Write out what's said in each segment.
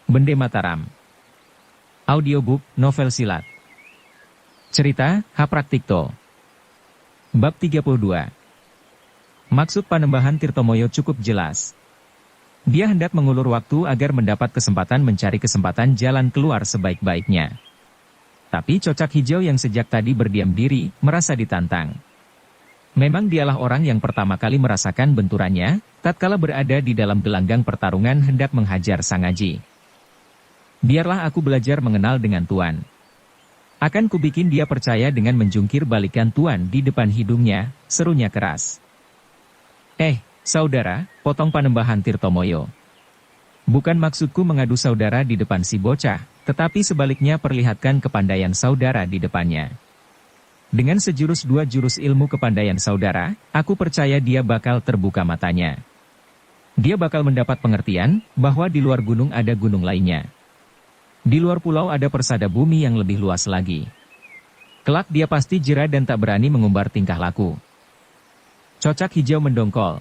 Bende Mataram. Audiobook, novel silat. Cerita, Hapraktikto. Bab 32. Maksud Panembahan Tirtomoyo cukup jelas. Dia hendak mengulur waktu agar mendapat kesempatan mencari kesempatan jalan keluar sebaik-baiknya. Tapi Cocak Hijau yang sejak tadi berdiam diri, merasa ditantang. Memang dialah orang yang pertama kali merasakan benturannya, tatkala berada di dalam gelanggang pertarungan hendak menghajar Sangaji. Biarlah aku belajar mengenal dengan Tuan. Akan kubikin dia percaya dengan menjungkir balikan Tuan di depan hidungnya, serunya keras. Saudara, potong Panembahan Tirtomoyo. Bukan maksudku mengadu saudara di depan si bocah, tetapi sebaliknya perlihatkan kepandaian saudara di depannya. Dengan sejurus dua jurus ilmu kepandaian saudara, aku percaya dia bakal terbuka matanya. Dia bakal mendapat pengertian, bahwa di luar gunung ada gunung lainnya. Di luar pulau ada persada bumi yang lebih luas lagi. Kelak dia pasti jera dan tak berani mengumbar tingkah laku. Cocak Hijau mendongkol.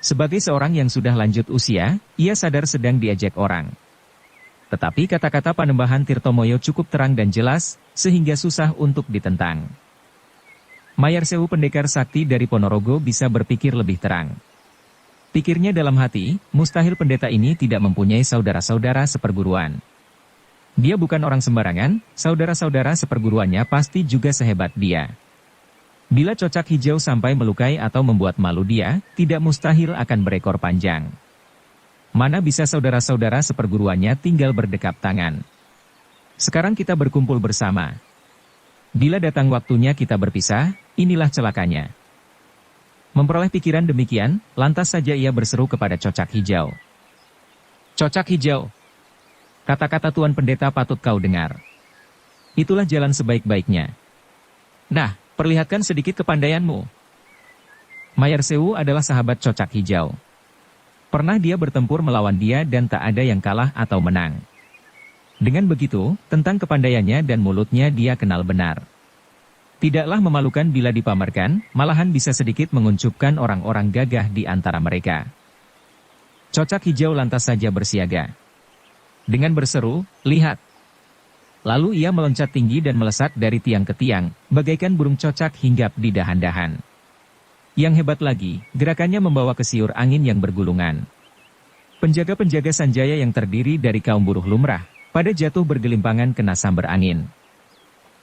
Sebagai seorang yang sudah lanjut usia, ia sadar sedang diejek orang. Tetapi kata-kata Panembahan Tirtomoyo cukup terang dan jelas, sehingga susah untuk ditentang. Mayarsewu pendekar sakti dari Ponorogo bisa berpikir lebih terang. Pikirnya dalam hati, mustahil pendeta ini tidak mempunyai saudara-saudara seperguruan. Dia bukan orang sembarangan, saudara-saudara seperguruannya pasti juga sehebat dia. Bila Cocak Hijau sampai melukai atau membuat malu dia, tidak mustahil akan berekor panjang. Mana bisa saudara-saudara seperguruannya tinggal berdekap tangan. Sekarang kita berkumpul bersama. Bila datang waktunya kita berpisah, inilah celakanya. Memperoleh pikiran demikian, lantas saja ia berseru kepada Cocak Hijau. Cocak Hijau! Kata-kata Tuan Pendeta patut kau dengar. Itulah jalan sebaik-baiknya. Nah, perlihatkan sedikit kepandaianmu. Mayarsewu adalah sahabat Cocak Hijau. Pernah dia bertempur melawan dia dan tak ada yang kalah atau menang. Dengan begitu, tentang kepandaiannya dan mulutnya dia kenal benar. Tidaklah memalukan bila dipamerkan, malahan bisa sedikit menguncupkan orang-orang gagah di antara mereka. Cocak Hijau lantas saja bersiaga. Dengan berseru, lihat. Lalu ia meloncat tinggi dan melesat dari tiang ke tiang, bagaikan burung cocak hinggap di dahan-dahan. Yang hebat lagi, gerakannya membawa kesiur angin yang bergulungan. Penjaga-penjaga Sanjaya yang terdiri dari kaum buruh lumrah, pada jatuh bergelimpangan kena sambar angin.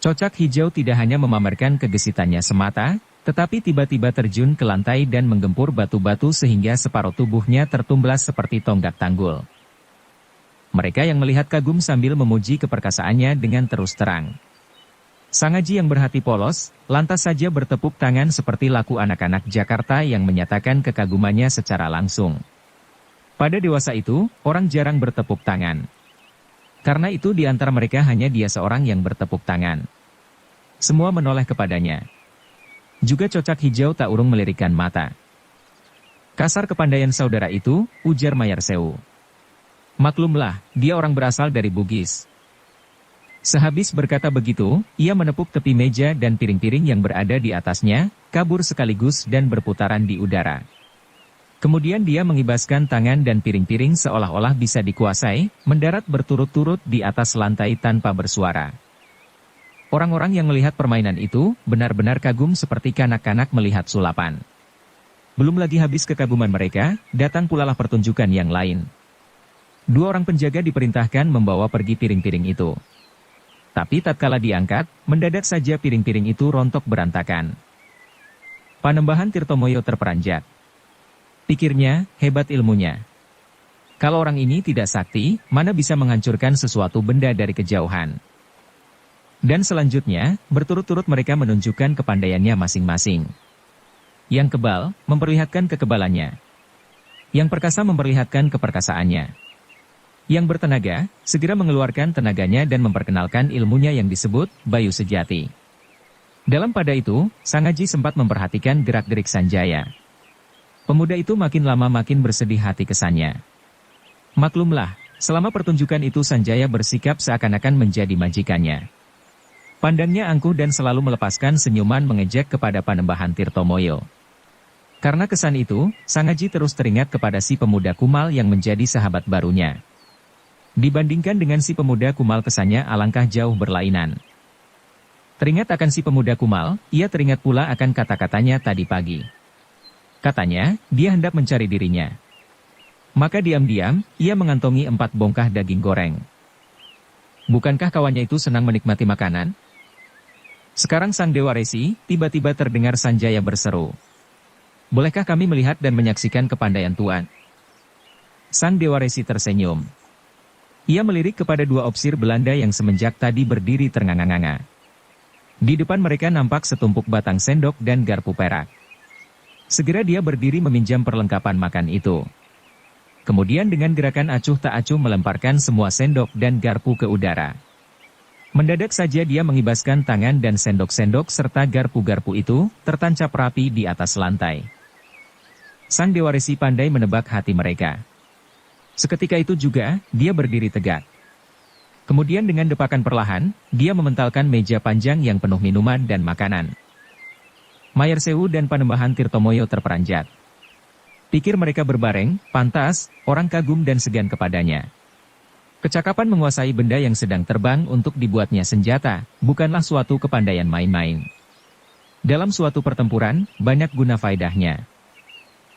Cocak Hijau tidak hanya memamerkan kegesitannya semata, tetapi tiba-tiba terjun ke lantai dan menggempur batu-batu sehingga separuh tubuhnya tertumblas seperti tonggak tanggul. Mereka yang melihat kagum sambil memuji keperkasaannya dengan terus terang. Sangaji yang berhati polos, lantas saja bertepuk tangan seperti laku anak-anak Jakarta yang menyatakan kekagumannya secara langsung. Pada dewasa itu, orang jarang bertepuk tangan. Karena itu di antara mereka hanya dia seorang yang bertepuk tangan. Semua menoleh kepadanya. Juga Cocak Hijau tak urung melirikkan mata. Kasar kepandaian saudara itu, ujar Mayarsewu. Maklumlah, dia orang berasal dari Bugis. Sehabis berkata begitu, ia menepuk tepi meja dan piring-piring yang berada di atasnya, kabur sekaligus dan berputaran di udara. Kemudian dia mengibaskan tangan dan piring-piring seolah-olah bisa dikuasai, mendarat berturut-turut di atas lantai tanpa bersuara. Orang-orang yang melihat permainan itu, benar-benar kagum seperti kanak-kanak melihat sulapan. Belum lagi habis kekaguman mereka, datang pula lah pertunjukan yang lain. Dua orang penjaga diperintahkan membawa pergi piring-piring itu. Tapi tatkala diangkat, mendadak saja piring-piring itu rontok berantakan. Panembahan Tirtomoyo terperanjat. Pikirnya, hebat ilmunya. Kalau orang ini tidak sakti, mana bisa menghancurkan sesuatu benda dari kejauhan. Dan selanjutnya, berturut-turut mereka menunjukkan kepandaiannya masing-masing. Yang kebal, memperlihatkan kekebalannya. Yang perkasa memperlihatkan keperkasaannya. Yang bertenaga, segera mengeluarkan tenaganya dan memperkenalkan ilmunya yang disebut Bayu Sejati. Dalam pada itu, Sangaji sempat memperhatikan gerak-gerik Sanjaya. Pemuda itu makin lama makin bersedih hati kesannya. Maklumlah, selama pertunjukan itu Sanjaya bersikap seakan-akan menjadi majikannya. Pandangnya angkuh dan selalu melepaskan senyuman mengejek kepada Panembahan Tirtomoyo. Karena kesan itu, Sangaji terus teringat kepada si pemuda kumal yang menjadi sahabat barunya. Dibandingkan dengan si pemuda kumal kesannya alangkah jauh berlainan. Teringat akan si pemuda kumal, ia teringat pula akan kata-katanya tadi pagi. Katanya, dia hendak mencari dirinya. Maka diam-diam, ia mengantongi 4 bongkah daging goreng. Bukankah kawannya itu senang menikmati makanan? Sekarang sang Dewa Resi, tiba-tiba terdengar Sanjaya berseru. Bolehkah kami melihat dan menyaksikan kepandaian Tuan? Sang Dewa Resi tersenyum. Ia melirik kepada 2 opsir Belanda yang semenjak tadi berdiri ternganga-nganga. Di depan mereka nampak setumpuk batang sendok dan garpu perak. Segera dia berdiri meminjam perlengkapan makan itu. Kemudian dengan gerakan acuh tak acuh melemparkan semua sendok dan garpu ke udara. Mendadak saja dia mengibaskan tangan dan sendok-sendok serta garpu-garpu itu tertancap rapi di atas lantai. Sang Dewa Resi pandai menebak hati mereka. Seketika itu juga, dia berdiri tegak. Kemudian dengan depakan perlahan, dia mementalkan meja panjang yang penuh minuman dan makanan. Mayer Sewu dan Panembahan Tirtomoyo terperanjat. Pikir mereka berbareng, pantas, orang kagum dan segan kepadanya. Kecakapan menguasai benda yang sedang terbang untuk dibuatnya senjata, bukanlah suatu kepandaian main-main. Dalam suatu pertempuran, banyak guna faedahnya.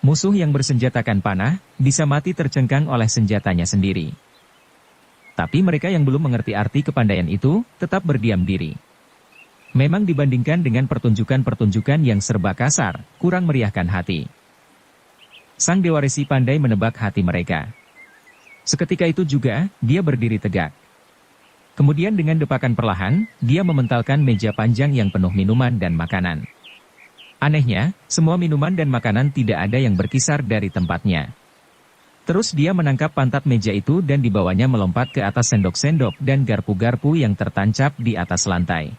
Musuh yang bersenjatakan panah, bisa mati tercengkang oleh senjatanya sendiri. Tapi mereka yang belum mengerti arti kepandaian itu, tetap berdiam diri. Memang dibandingkan dengan pertunjukan-pertunjukan yang serba kasar, kurang meriahkan hati. Sang Dewa Resi pandai menebak hati mereka. Seketika itu juga, dia berdiri tegak. Kemudian dengan depakan perlahan, dia mementalkan meja panjang yang penuh minuman dan makanan. Anehnya, semua minuman dan makanan tidak ada yang berkisar dari tempatnya. Terus dia menangkap pantat meja itu dan dibawanya melompat ke atas sendok-sendok dan garpu-garpu yang tertancap di atas lantai.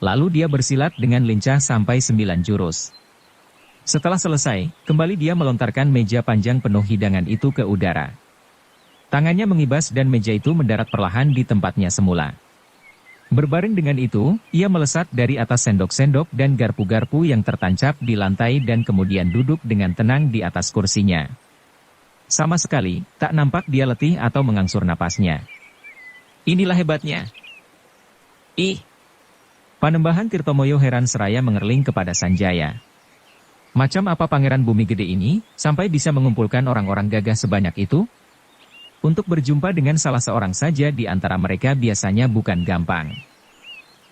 Lalu dia bersilat dengan lincah sampai 9 jurus. Setelah selesai, kembali dia melontarkan meja panjang penuh hidangan itu ke udara. Tangannya mengibas dan meja itu mendarat perlahan di tempatnya semula. Berbaring dengan itu, ia melesat dari atas sendok-sendok dan garpu-garpu yang tertancap di lantai dan kemudian duduk dengan tenang di atas kursinya. Sama sekali, tak nampak dia letih atau mengangsur napasnya. Inilah hebatnya. Ih! Panembahan Tirtomoyo heran seraya mengerling kepada Sanjaya. Macam apa Pangeran Bumi Gede ini, sampai bisa mengumpulkan orang-orang gagah sebanyak itu? Untuk berjumpa dengan salah seorang saja di antara mereka biasanya bukan gampang.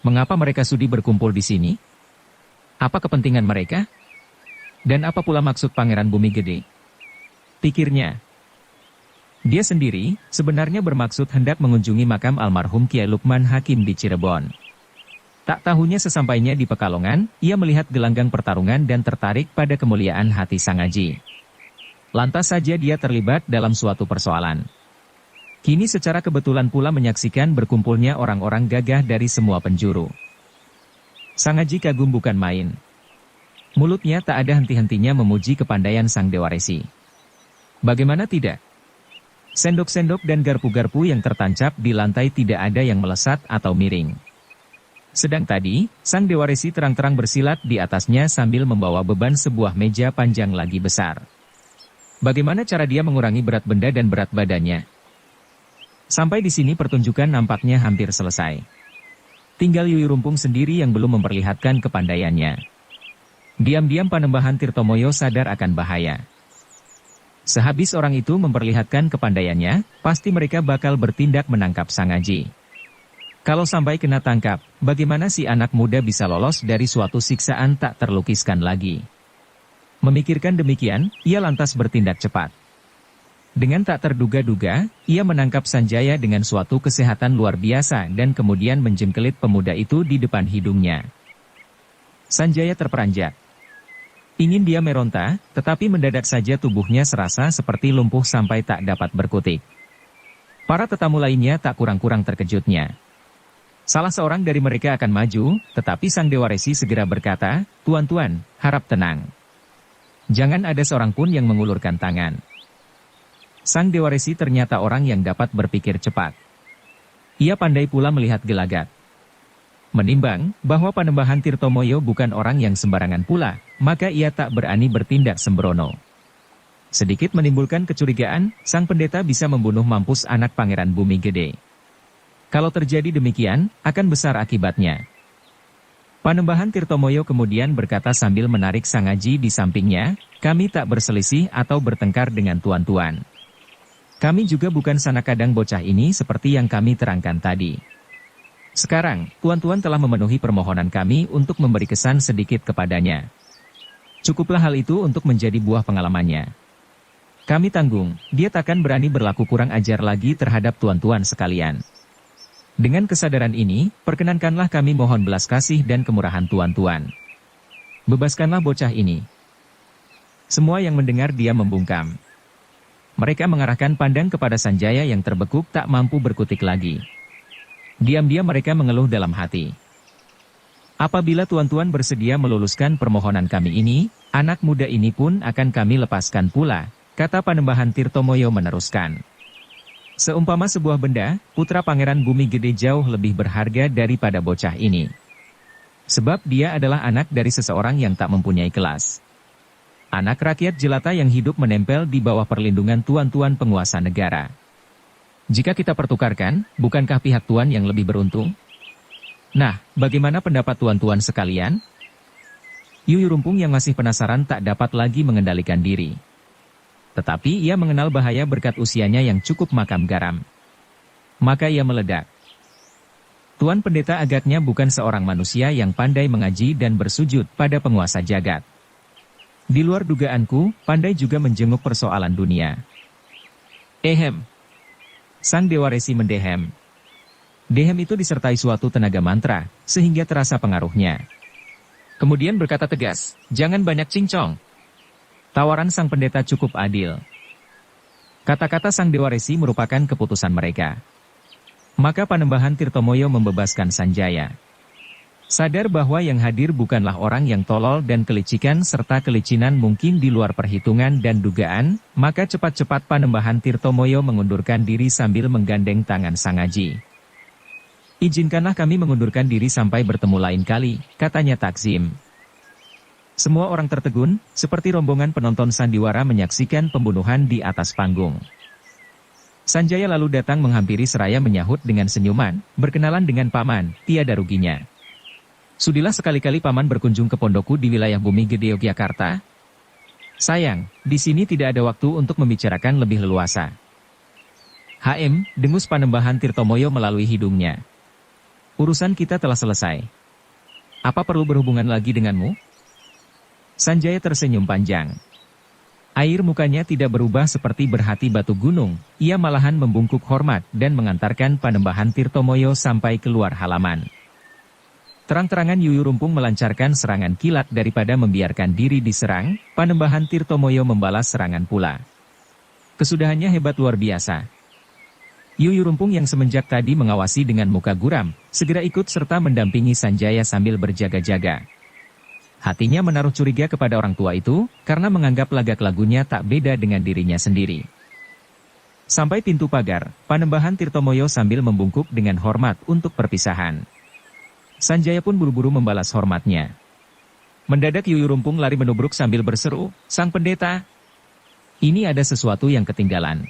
Mengapa mereka sudi berkumpul di sini? Apa kepentingan mereka? Dan apa pula maksud Pangeran Bumi Gede? Pikirnya. Dia sendiri, sebenarnya bermaksud hendak mengunjungi makam almarhum Kiai Lukman Hakim di Cirebon. Tak tahunya sesampainya di Pekalongan, ia melihat gelanggang pertarungan dan tertarik pada kemuliaan hati Sang Aji. Lantas saja dia terlibat dalam suatu persoalan. Kini secara kebetulan pula menyaksikan berkumpulnya orang-orang gagah dari semua penjuru. Sang Aji kagum bukan main. Mulutnya tak ada henti-hentinya memuji kepandaian Sang Dewa Resi. Bagaimana tidak? Sendok-sendok dan garpu-garpu yang tertancap di lantai tidak ada yang melesat atau miring. Sedang tadi, Sang Dewa Resi terang-terang bersilat di atasnya sambil membawa beban sebuah meja panjang lagi besar. Bagaimana cara dia mengurangi berat benda dan berat badannya? Sampai di sini pertunjukan nampaknya hampir selesai. Tinggal Yui Rumpung sendiri yang belum memperlihatkan kepandaiannya. Diam-diam Panembahan Tirtomoyo sadar akan bahaya. Sehabis orang itu memperlihatkan kepandaiannya, pasti mereka bakal bertindak menangkap Sang Aji. Kalau sampai kena tangkap, bagaimana si anak muda bisa lolos dari suatu siksaan tak terlukiskan lagi? Memikirkan demikian, ia lantas bertindak cepat. Dengan tak terduga-duga, ia menangkap Sanjaya dengan suatu kesehatan luar biasa dan kemudian menjengkelit pemuda itu di depan hidungnya. Sanjaya terperanjat. Ingin dia meronta, tetapi mendadak saja tubuhnya serasa seperti lumpuh sampai tak dapat berkutik. Para tetamu lainnya tak kurang-kurang terkejutnya. Salah seorang dari mereka akan maju, tetapi Sang Dewa Resi segera berkata, "Tuan-tuan, harap tenang. Jangan ada seorang pun yang mengulurkan tangan." Sang Dewa Resi ternyata orang yang dapat berpikir cepat. Ia pandai pula melihat gelagat. Menimbang bahwa Panembahan Tirtomoyo bukan orang yang sembarangan pula, maka ia tak berani bertindak sembrono. Sedikit menimbulkan kecurigaan, sang pendeta bisa membunuh mampus anak Pangeran Bumi Gede. Kalau terjadi demikian, akan besar akibatnya. Panembahan Tirtomoyo kemudian berkata sambil menarik Sangaji di sampingnya, kami tak berselisih atau bertengkar dengan tuan-tuan. Kami juga bukan sanakadang bocah ini seperti yang kami terangkan tadi. Sekarang, tuan-tuan telah memenuhi permohonan kami untuk memberi kesan sedikit kepadanya. Cukuplah hal itu untuk menjadi buah pengalamannya. Kami tanggung, dia takkan berani berlaku kurang ajar lagi terhadap tuan-tuan sekalian. Dengan kesadaran ini, perkenankanlah kami mohon belas kasih dan kemurahan tuan-tuan. Bebaskanlah bocah ini. Semua yang mendengar dia membungkam. Mereka mengarahkan pandang kepada Sanjaya yang terbekuk tak mampu berkutik lagi. Diam-diam mereka mengeluh dalam hati. Apabila tuan-tuan bersedia meluluskan permohonan kami ini, anak muda ini pun akan kami lepaskan pula, kata Panembahan Tirtomoyo meneruskan. Seumpama sebuah benda, putra Pangeran Bumi Gede jauh lebih berharga daripada bocah ini. Sebab dia adalah anak dari seseorang yang tak mempunyai kelas. Anak rakyat jelata yang hidup menempel di bawah perlindungan tuan-tuan penguasa negara. Jika kita pertukarkan, bukankah pihak tuan yang lebih beruntung? Nah, bagaimana pendapat tuan-tuan sekalian? Yuyu Rumpung yang masih penasaran tak dapat lagi mengendalikan diri. Tetapi ia mengenal bahaya berkat usianya yang cukup makam garam. Maka ia meledak. Tuan Pendeta agaknya bukan seorang manusia yang pandai mengaji dan bersujud pada penguasa jagat. Di luar dugaanku, pandai juga menjenguk persoalan dunia. Ehem. Sang Dewa Resi mendehem. Dehem itu disertai suatu tenaga mantra, sehingga terasa pengaruhnya. Kemudian berkata tegas, jangan banyak cincong. Tawaran sang pendeta cukup adil. Kata-kata sang Dewa Resi merupakan keputusan mereka. Maka Panembahan Tirtomoyo membebaskan Sanjaya. Sadar bahwa yang hadir bukanlah orang yang tolol dan kelicikan serta kelicinan mungkin di luar perhitungan dan dugaan, maka cepat-cepat Panembahan Tirtomoyo mengundurkan diri sambil menggandeng tangan Sangaji. Izinkanlah kami mengundurkan diri sampai bertemu lain kali, katanya takzim. Semua orang tertegun, seperti rombongan penonton sandiwara menyaksikan pembunuhan di atas panggung. Sanjaya lalu datang menghampiri seraya menyahut dengan senyuman, berkenalan dengan Paman, tiada ruginya. Sudilah sekali-kali Paman berkunjung ke pondokku di wilayah Bumi Gede Yogyakarta. Sayang, di sini tidak ada waktu untuk membicarakan lebih leluasa. HM, dengus Panembahan Tirtomoyo melalui hidungnya. Urusan kita telah selesai. Apa perlu berhubungan lagi denganmu? Sanjaya tersenyum panjang. Air mukanya tidak berubah seperti berhati batu gunung, ia malahan membungkuk hormat dan mengantarkan Panembahan Tirtomoyo sampai keluar halaman. Terang-terangan Yuyu Rumpung melancarkan serangan kilat daripada membiarkan diri diserang, Panembahan Tirtomoyo membalas serangan pula. Kesudahannya hebat luar biasa. Yuyu Rumpung yang semenjak tadi mengawasi dengan muka guram, segera ikut serta mendampingi Sanjaya sambil berjaga-jaga. Hatinya menaruh curiga kepada orang tua itu, karena menganggap lagak lagunya tak beda dengan dirinya sendiri. Sampai pintu pagar, Panembahan Tirtomoyo sambil membungkuk dengan hormat untuk perpisahan. Sanjaya pun buru-buru membalas hormatnya. Mendadak Yuyu Rumpung lari menubruk sambil berseru, "Sang pendeta! Ini ada sesuatu yang ketinggalan."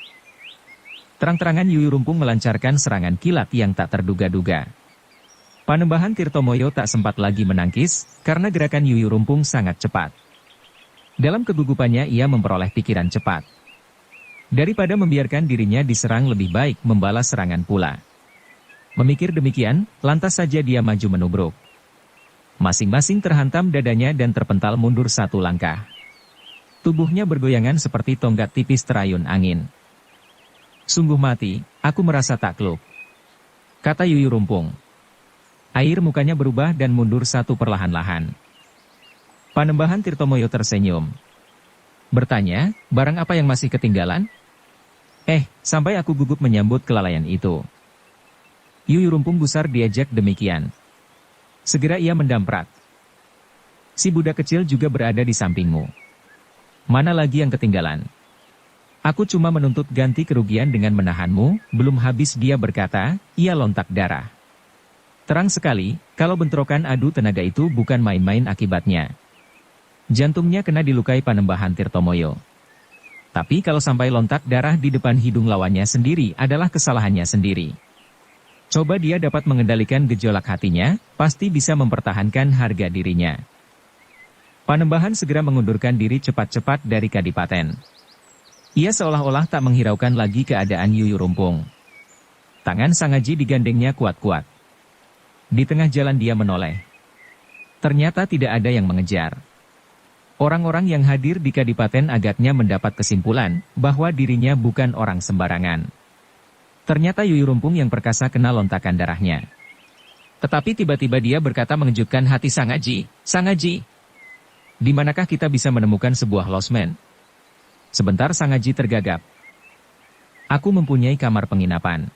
Terang-terangan Yuyu Rumpung melancarkan serangan kilat yang tak terduga-duga. Panembahan Tirtomoyo tak sempat lagi menangkis, karena gerakan Yuyu Rumpung sangat cepat. Dalam kegugupannya ia memperoleh pikiran cepat. Daripada membiarkan dirinya diserang lebih baik membalas serangan pula. Memikir demikian, lantas saja dia maju menubruk. Masing-masing terhantam dadanya dan terpental mundur satu langkah. Tubuhnya bergoyangan seperti tonggak tipis terayun angin. Sungguh mati, aku merasa takluk, kata Yuyu Rumpung. Air mukanya berubah dan mundur satu perlahan-lahan. Panembahan Tirtomoyo tersenyum. Bertanya, barang apa yang masih ketinggalan? Sampai aku gugup menyambut kelalaian itu. Yuyu Rumpung gusar diajak demikian. Segera ia mendamprat. Si budak kecil juga berada di sampingmu. Mana lagi yang ketinggalan? Aku cuma menuntut ganti kerugian dengan menahanmu, belum habis dia berkata, ia lontak darah. Terang sekali, kalau bentrokan adu tenaga itu bukan main-main akibatnya. Jantungnya kena dilukai Panembahan Tirtomoyo. Tapi kalau sampai lontak darah di depan hidung lawannya sendiri adalah kesalahannya sendiri. Coba dia dapat mengendalikan gejolak hatinya, pasti bisa mempertahankan harga dirinya. Panembahan segera mengundurkan diri cepat-cepat dari kadipaten. Ia seolah-olah tak menghiraukan lagi keadaan Yuyurumpung. Tangan Sangaji digandengnya kuat-kuat. Di tengah jalan dia menoleh. Ternyata tidak ada yang mengejar. Orang-orang yang hadir di kadipaten agaknya mendapat kesimpulan bahwa dirinya bukan orang sembarangan. Ternyata Yuyurumpung yang perkasa kena lontakan darahnya. Tetapi tiba-tiba dia berkata mengejutkan hati Sangaji, "Sangaji, di manakah kita bisa menemukan sebuah losmen?" Sebentar Sangaji tergagap. "Aku mempunyai kamar penginapan.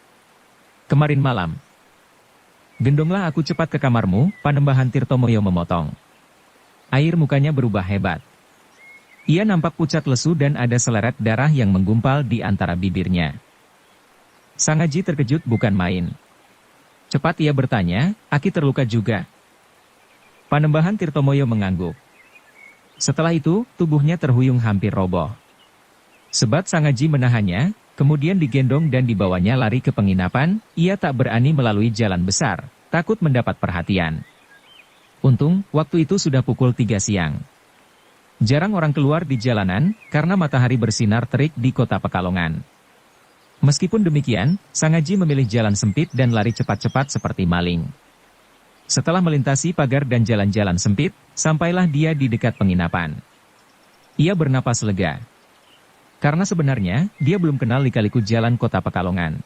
Kemarin malam." "Gendonglah aku cepat ke kamarmu," Panembahan Tirtomoyo memotong. Air mukanya berubah hebat. Ia nampak pucat lesu dan ada seleret darah yang menggumpal di antara bibirnya. Sangaji terkejut bukan main. Cepat ia bertanya, "Aki terluka juga?" Panembahan Tirtomoyo mengangguk. Setelah itu, tubuhnya terhuyung hampir roboh. Sebat Sangaji menahannya, kemudian digendong dan dibawanya lari ke penginapan. Ia tak berani melalui jalan besar, takut mendapat perhatian. Untung, waktu itu sudah pukul 3 siang. Jarang orang keluar di jalanan, karena matahari bersinar terik di kota Pekalongan. Meskipun demikian, Sangaji memilih jalan sempit dan lari cepat-cepat seperti maling. Setelah melintasi pagar dan jalan-jalan sempit, sampailah dia di dekat penginapan. Ia bernapas lega. Karena sebenarnya, dia belum kenal lika-liku jalan kota Pekalongan.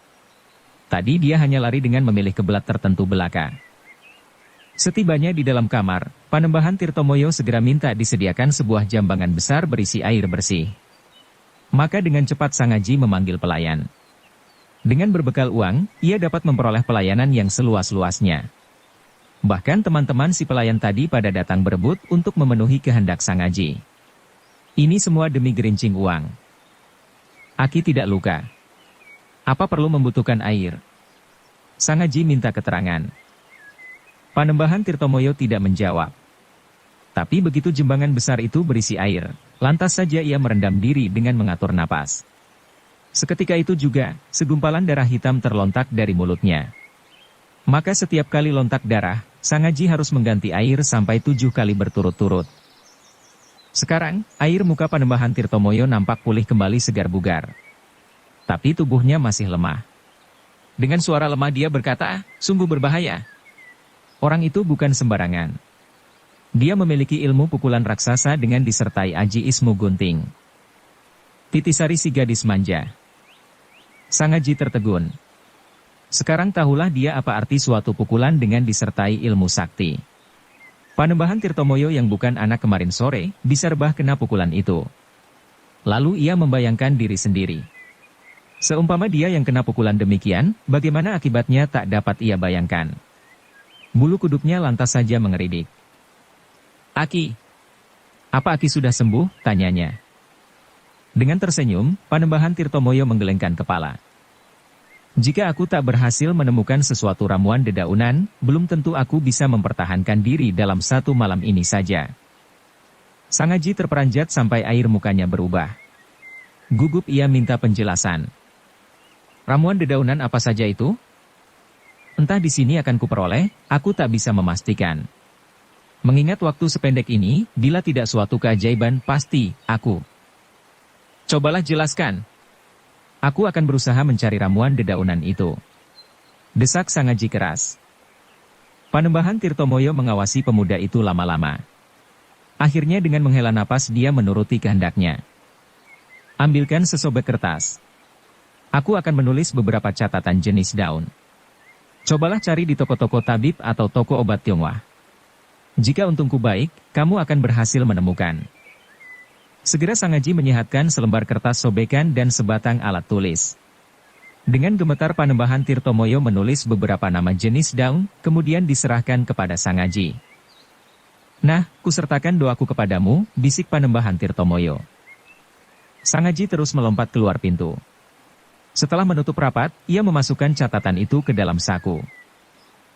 Tadi dia hanya lari dengan memilih kiblat tertentu belaka. Setibanya di dalam kamar, Panembahan Tirtomoyo segera minta disediakan sebuah jambangan besar berisi air bersih. Maka dengan cepat Sangaji memanggil pelayan. Dengan berbekal uang, ia dapat memperoleh pelayanan yang seluas-luasnya. Bahkan teman-teman si pelayan tadi pada datang berebut untuk memenuhi kehendak Sangaji. Ini semua demi gerincing uang. "Aki tidak luka. Apa perlu membutuhkan air?" Sangaji minta keterangan. Panembahan Tirtomoyo tidak menjawab. Tapi begitu jembangan besar itu berisi air, lantas saja ia merendam diri dengan mengatur napas. Seketika itu juga, segumpalan darah hitam terlontak dari mulutnya. Maka setiap kali lontak darah, Sangaji harus mengganti air sampai 7 kali berturut-turut. Sekarang, air muka Panembahan Tirtomoyo nampak pulih kembali segar bugar. Tapi tubuhnya masih lemah. Dengan suara lemah dia berkata, "Sungguh berbahaya. Orang itu bukan sembarangan. Dia memiliki ilmu pukulan raksasa dengan disertai aji ismu gunting." Titisari si gadis manja. Sangaji tertegun. Sekarang tahulah dia apa arti suatu pukulan dengan disertai ilmu sakti. Panembahan Tirtomoyo yang bukan anak kemarin sore, bisa rebah kena pukulan itu. Lalu ia membayangkan diri sendiri. Seumpama dia yang kena pukulan demikian, bagaimana akibatnya tak dapat ia bayangkan. Bulu kuduknya lantas saja mengeridik. "Aki, apa Aki sudah sembuh?" tanyanya. Dengan tersenyum, Panembahan Tirtomoyo menggelengkan kepala. "Jika aku tak berhasil menemukan sesuatu ramuan dedaunan, belum tentu aku bisa mempertahankan diri dalam satu malam ini saja." Sangaji terperanjat sampai air mukanya berubah. Gugup ia minta penjelasan. "Ramuan dedaunan apa saja itu?" "Entah di sini akan kuperoleh, aku tak bisa memastikan. Mengingat waktu sependek ini, bila tidak suatu keajaiban, pasti, aku." "Cobalah jelaskan. Aku akan berusaha mencari ramuan dedaunan itu," desak Sangaji keras. Panembahan Tirtomoyo mengawasi pemuda itu lama-lama. Akhirnya dengan menghela napas dia menuruti kehendaknya. "Ambilkan sesobek kertas. Aku akan menulis beberapa catatan jenis daun. Cobalah cari di toko-toko tabib atau toko obat Tionghoa. Jika untungku baik, kamu akan berhasil menemukan." Segera Sangaji menyehatkan selembar kertas sobekan dan sebatang alat tulis. Dengan gemetar Panembahan Tirtomoyo menulis beberapa nama jenis daun, kemudian diserahkan kepada Sangaji. "Nah, kusertakan doaku kepadamu," bisik Panembahan Tirtomoyo. Sangaji terus melompat keluar pintu. Setelah menutup rapat, ia memasukkan catatan itu ke dalam saku.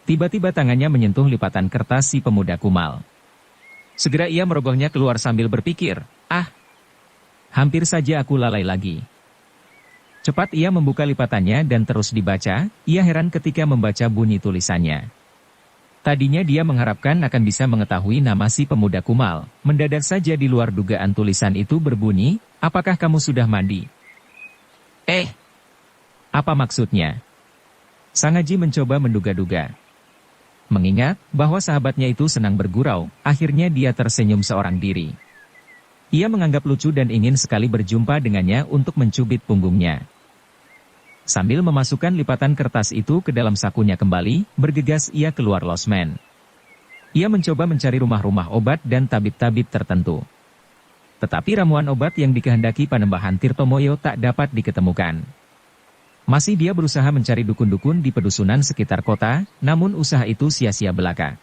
Tiba-tiba tangannya menyentuh lipatan kertas si pemuda kumal. Segera ia merogohnya keluar sambil berpikir, Hampir saja aku lalai lagi. Cepat ia membuka lipatannya dan terus dibaca, ia heran ketika membaca bunyi tulisannya. Tadinya dia mengharapkan akan bisa mengetahui nama si pemuda kumal, mendadak saja di luar dugaan tulisan itu berbunyi, apakah kamu sudah mandi? Apa maksudnya? Sang Haji mencoba menduga-duga. Mengingat bahwa sahabatnya itu senang bergurau, akhirnya dia tersenyum seorang diri. Ia menganggap lucu dan ingin sekali berjumpa dengannya untuk mencubit punggungnya. Sambil memasukkan lipatan kertas itu ke dalam sakunya kembali, bergegas ia keluar losmen. Ia mencoba mencari rumah-rumah obat dan tabib-tabib tertentu. Tetapi ramuan obat yang dikehendaki Panembahan Tirtomoyo tak dapat diketemukan. Masih dia berusaha mencari dukun-dukun di pedusunan sekitar kota, namun usaha itu sia-sia belaka.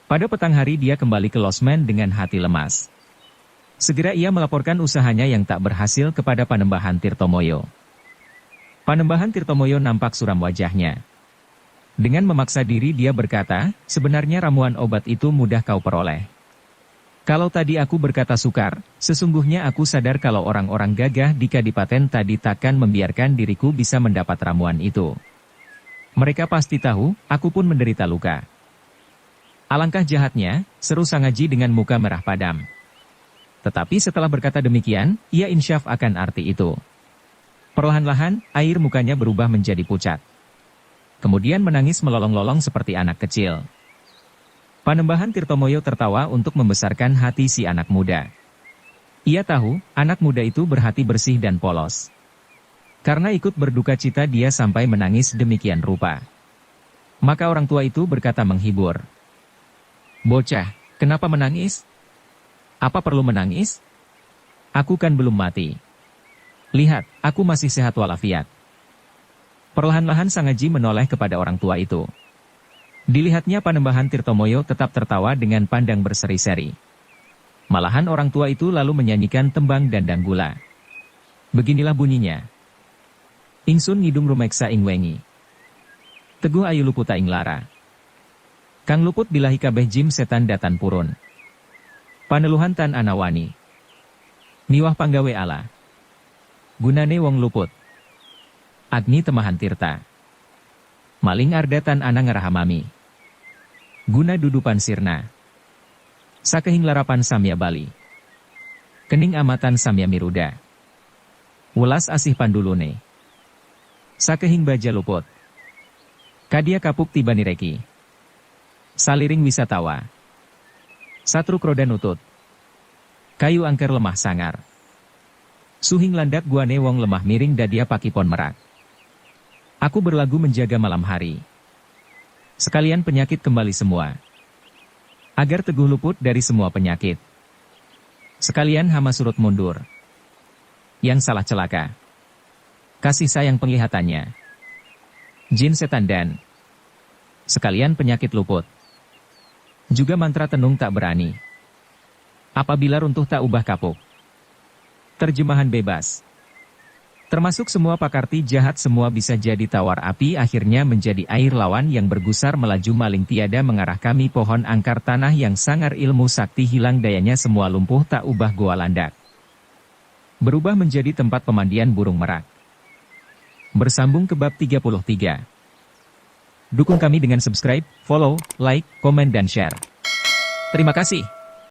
Pada petang hari dia kembali ke losmen dengan hati lemas. Segera ia melaporkan usahanya yang tak berhasil kepada Panembahan Tirtomoyo. Panembahan Tirtomoyo nampak suram wajahnya. Dengan memaksa diri dia berkata, sebenarnya ramuan obat itu mudah kau peroleh. Kalau tadi aku berkata sukar, sesungguhnya aku sadar kalau orang-orang gagah di Kadipaten tadi takkan membiarkan diriku bisa mendapat ramuan itu. Mereka pasti tahu, aku pun menderita luka. Alangkah jahatnya, seru Sang Haji dengan muka merah padam. Tetapi setelah berkata demikian, ia insyaf akan arti itu. Perlahan-lahan, air mukanya berubah menjadi pucat. Kemudian menangis melolong-lolong seperti anak kecil. Panembahan Tirtomoyo tertawa untuk membesarkan hati si anak muda. Ia tahu, anak muda itu berhati bersih dan polos. Karena ikut berduka cita dia sampai menangis demikian rupa. Maka orang tua itu berkata menghibur. Bocah, kenapa menangis? Apa perlu menangis? Aku kan belum mati. Lihat, aku masih sehat walafiat. Perlahan-lahan Sang Haji menoleh kepada orang tua itu. Dilihatnya Panembahan Tirtomoyo tetap tertawa dengan pandang berseri-seri. Malahan orang tua itu lalu menyanyikan tembang dandang gula. Beginilah bunyinya. Ingsun ngidung rumeksa ing wengi. Teguh ayu luputa ing lara. Kang luput bilahi kabeh jim setan datan purun. Paneluhan tan anawani. Miwah panggawe ala. Gunane wong luput. Agni temahan tirta. Maling ardatan ana ngerahamami. Guna dudupan sirna. Sakehing larapan samya bali. Kening amatan samya miruda. Welas asih pandulune. Sakehing baja luput. Kadia kapuk tibani reki. Saliring wisatawa. Satruk roda nutut. Kayu angker lemah sangar. Suhing landak guane wong lemah miring dadia pakipon merak. Aku berlagu menjaga malam hari. Sekalian penyakit kembali semua. Agar teguh luput dari semua penyakit. Sekalian hama surut mundur. Yang salah celaka. Kasih sayang penglihatannya. Jin setan dan. Sekalian penyakit luput. Juga mantra tenung tak berani. Apabila runtuh tak ubah kapuk. Terjemahan bebas. Termasuk semua pakarti jahat semua bisa jadi tawar api akhirnya menjadi air lawan yang bergusar melaju maling tiada mengarah kami pohon angkar tanah yang sangar ilmu sakti hilang dayanya semua lumpuh tak ubah goa landak. Berubah menjadi tempat pemandian burung merak. Bersambung ke bab 33. Dukung kami dengan subscribe, follow, like, komen dan share. Terima kasih.